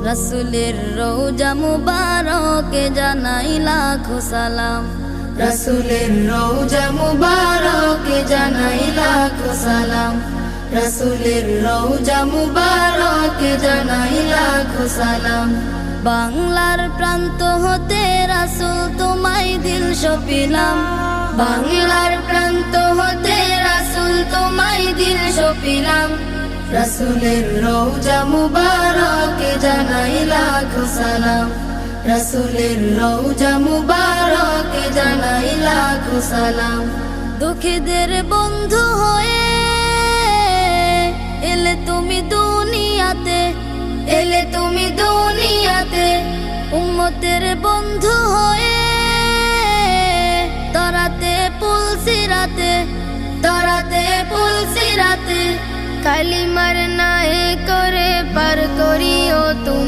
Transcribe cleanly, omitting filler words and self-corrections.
রাসূলের রওজা মুবারকে জানাই লাখো সালাম। রাসূলের রওজা মুবারকে জানাই লাখো সালাম। রাসূলের রওজা মুবারকে জানাই লাখো সালাম। বাংলার প্রান্ত হতে রাসূল তোমায় দিল সপিলাম। বাংলার প্রান্ত হতে রাসূল তোমায় দিল সপিলাম। রাসূলের রওজা মুবারকে জানাই লাখো সালাম। রাসূলের রওজা মুবারকে জানাই লাখো সালাম। দুঃখীদের বন্ধু হয়ে এলে তুমি দুনিয়াতে, এলে তুমি দুনিয়াতে। উম্মতের বন্ধু হয়ে তরাতে পুলসিরাতে, তরাতে পুলসিরাতে। কালিমার নায়ে করে পার করিও তুমি।